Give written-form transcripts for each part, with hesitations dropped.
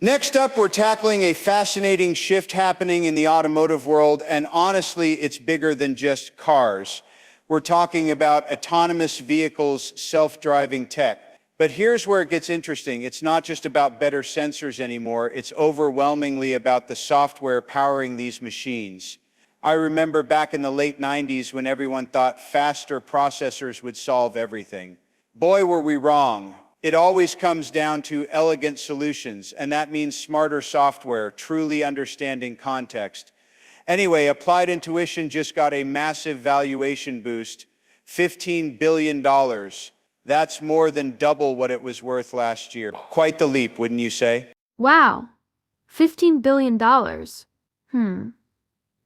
Next up, we're tackling a fascinating shift happening in the automotive world, and honestly, it's bigger than just cars. We're talking about autonomous vehicles, self-driving tech. But here's where it gets interesting. It's not just about better sensors anymore. It's overwhelmingly about the software powering these machines. I remember back in the late 90s when everyone thought faster processors would solve everything. Boy, were we wrong. It always comes down to elegant solutions, and that means smarter software, truly understanding context. Anyway, Applied Intuition just got a massive valuation boost, $15 billion. That's more than double what it was worth last year. Quite the leap, wouldn't you say? Wow, $15 billion.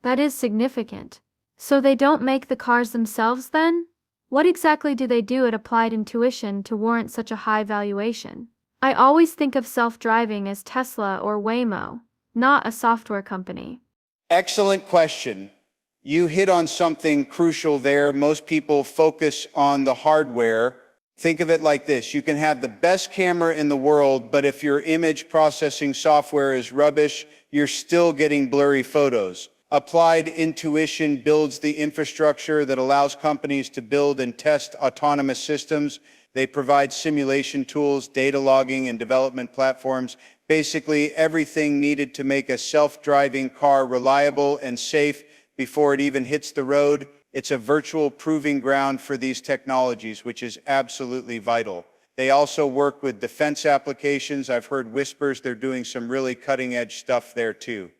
That is significant. So they don't make the cars themselves then? What exactly do they do at Applied Intuition to warrant such a high valuation? I always think of self-driving as Tesla or Waymo, not a software company. Excellent question. You hit on something crucial there. Most people focus on the hardware. Think of it like this. You can have the best camera in the world, but if your image processing software is rubbish, you're still getting blurry photos. Applied Intuition builds the infrastructure that allows companies to build and test autonomous systems. They provide simulation tools, data logging, and development platforms, basically everything needed to make a self-driving car reliable and safe before it even hits the road. It's a virtual proving ground for these technologies, which is absolutely vital. They also work with defense applications. I've heard whispers they're doing some really cutting-edge stuff there too.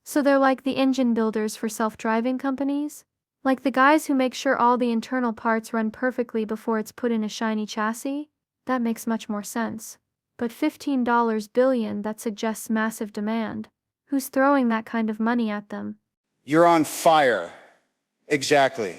So they're like the engine builders for self-driving companies? Like the guys who make sure all the internal parts run perfectly before it's put in a shiny chassis? That makes much more sense. But $15 billion, that suggests massive demand. Who's throwing that kind of money at them? You're on fire. Exactly.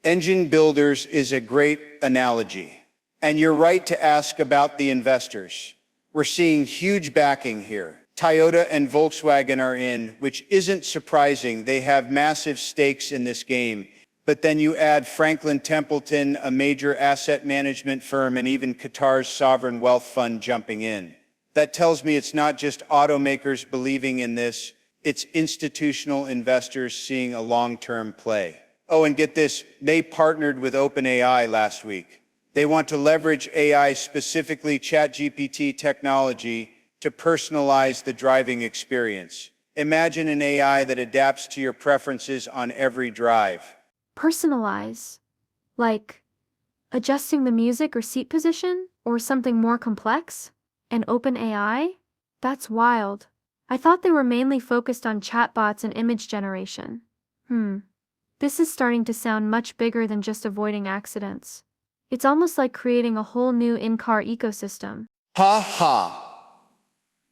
Engine builders is a great analogy. And you're right to ask about the investors. We're seeing huge backing here. Toyota and Volkswagen are in, which isn't surprising. They have massive stakes in this game. But then you add Franklin Templeton, a major asset management firm, and even Qatar's sovereign wealth fund jumping in. That tells me it's not just automakers believing in this, it's institutional investors seeing a long-term play. Oh, and get this, they partnered with OpenAI last week. They want to leverage AI, specifically ChatGPT technology, to personalize the driving experience. Imagine an AI that adapts to your preferences on every drive. Personalize? Like adjusting the music or seat position? Or something more complex? And OpenAI? That's wild. I thought they were mainly focused on chatbots and image generation. This is starting to sound much bigger than just avoiding accidents. It's almost like creating a whole new in-car ecosystem. Ha ha.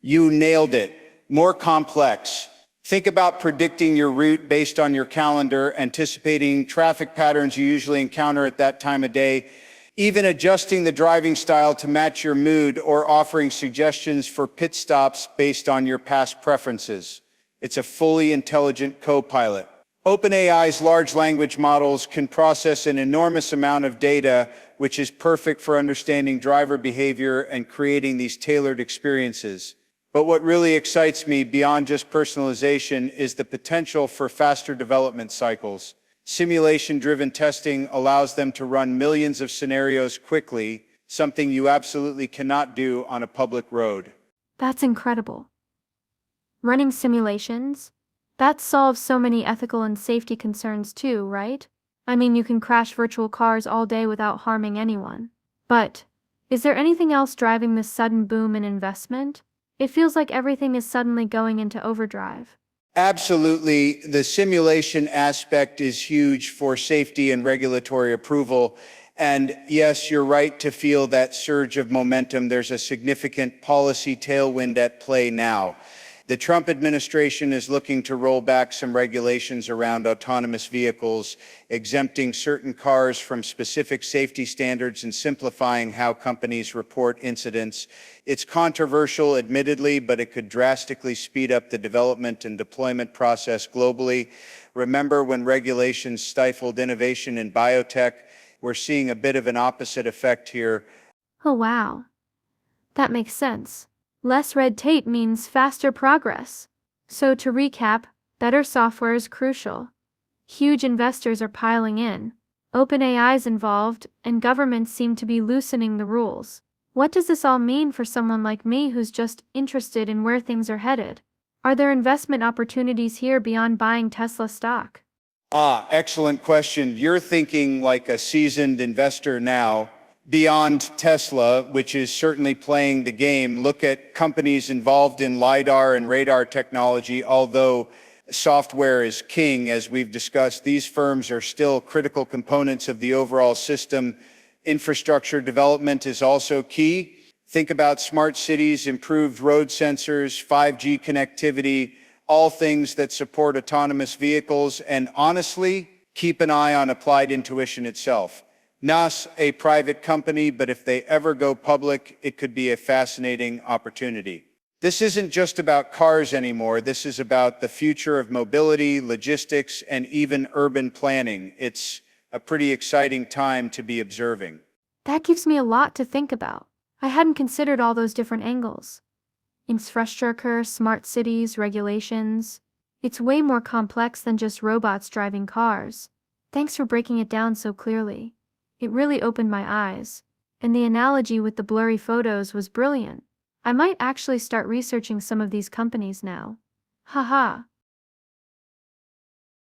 You nailed it. More complex. Think about predicting your route based on your calendar, anticipating traffic patterns you usually encounter at that time of day, even adjusting the driving style to match your mood or offering suggestions for pit stops based on your past preferences. It's a fully intelligent co-pilot. OpenAI's large language models can process an enormous amount of data, which is perfect for understanding driver behavior and creating these tailored experiences. But what really excites me beyond just personalization is the potential for faster development cycles. Simulation-driven testing allows them to run millions of scenarios quickly, something you absolutely cannot do on a public road. That's incredible. Running simulations? That solves so many ethical and safety concerns too, right? I mean, you can crash virtual cars all day without harming anyone. But is there anything else driving this sudden boom in investment? It feels like everything is suddenly going into overdrive. Absolutely. The simulation aspect is huge for safety and regulatory approval. And yes, you're right to feel that surge of momentum. There's a significant policy tailwind at play now. The Trump administration is looking to roll back some regulations around autonomous vehicles, exempting certain cars from specific safety standards and simplifying how companies report incidents. It's controversial, admittedly, but it could drastically speed up the development and deployment process globally. Remember when regulations stifled innovation in biotech? We're seeing a bit of an opposite effect here. Oh wow. That makes sense. Less red tape means faster progress. So to recap, better software is crucial. Huge investors are piling in. OpenAI is involved, and governments seem to be loosening the rules. What does this all mean for someone like me who's just interested in where things are headed? Are there investment opportunities here beyond buying Tesla stock? Excellent question. You're thinking like a seasoned investor now. Beyond Tesla, which is certainly playing the game, look at companies involved in LiDAR and radar technology. Although software is king, as we've discussed, these firms are still critical components of the overall system. Infrastructure development is also key. Think about smart cities, improved road sensors, 5G connectivity, all things that support autonomous vehicles, and honestly, keep an eye on Applied Intuition itself. Not a private company, but if they ever go public, it could be a fascinating opportunity. This isn't just about cars anymore. This is about the future of mobility, logistics, and even urban planning. It's a pretty exciting time to be observing. That gives me a lot to think about. I hadn't considered all those different angles. Infrastructure, smart cities, regulations. It's way more complex than just robots driving cars. Thanks for breaking it down so clearly. It really opened my eyes. And the analogy with the blurry photos was brilliant. I might actually start researching some of these companies now. Haha.